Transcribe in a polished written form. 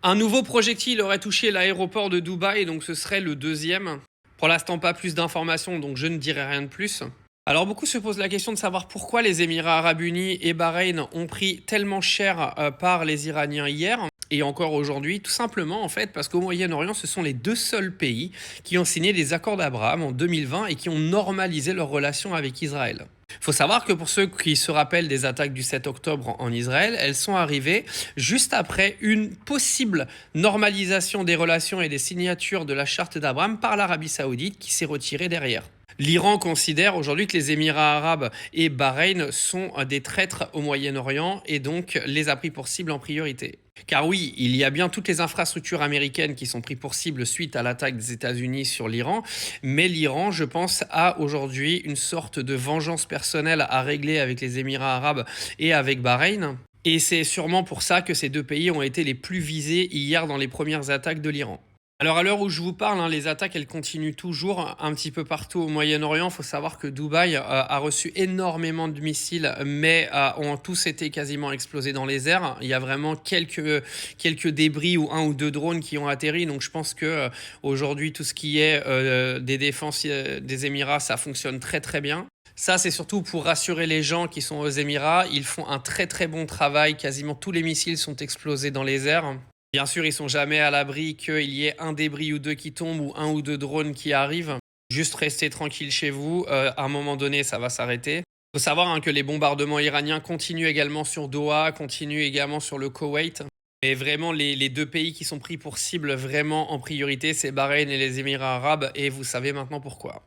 Un nouveau projectile aurait touché l'aéroport de Dubaï, donc ce serait le deuxième. Pour l'instant, pas plus d'informations, donc je ne dirai rien de plus. Alors beaucoup se posent la question de savoir pourquoi les Émirats arabes unis et Bahreïn ont pris tellement cher par les Iraniens hier. Et encore aujourd'hui, tout simplement en fait parce qu'au Moyen-Orient, ce sont les deux seuls pays qui ont signé des accords d'Abraham en 2020 et qui ont normalisé leurs relations avec Israël. Il faut savoir que pour ceux qui se rappellent des attaques du 7 octobre en Israël, elles sont arrivées juste après une possible normalisation des relations et des signatures de la charte d'Abraham par l'Arabie saoudite qui s'est retirée derrière. L'Iran considère aujourd'hui que les Émirats arabes et Bahreïn sont des traîtres au Moyen-Orient et donc les a pris pour cible en priorité. Car oui, il y a bien toutes les infrastructures américaines qui sont prises pour cible suite à l'attaque des États-Unis sur l'Iran, mais l'Iran, je pense, a aujourd'hui une sorte de vengeance personnelle à régler avec les Émirats arabes et avec Bahreïn. Et c'est sûrement pour ça que ces deux pays ont été les plus visés hier dans les premières attaques de l'Iran. Alors à l'heure où je vous parle, les attaques elles continuent toujours un petit peu partout au Moyen-Orient. Il faut savoir que Dubaï a reçu énormément de missiles, mais ont tous été quasiment explosés dans les airs. Il y a vraiment quelques débris ou un ou deux drones qui ont atterri. Donc je pense que aujourd'hui tout ce qui est des défenses des Émirats, ça fonctionne très très bien. Ça, c'est surtout pour rassurer les gens qui sont aux Émirats. Ils font un très très bon travail. Quasiment tous les missiles sont explosés dans les airs. Bien sûr, ils sont jamais à l'abri qu'il y ait un débris ou deux qui tombent ou un ou deux drones qui arrivent. Juste restez tranquille chez vous. À un moment donné, ça va s'arrêter. Il faut savoir que les bombardements iraniens continuent également sur Doha, continuent également sur le Koweït. Et vraiment, les deux pays qui sont pris pour cible vraiment en priorité, c'est Bahreïn et les Émirats arabes. Et vous savez maintenant pourquoi.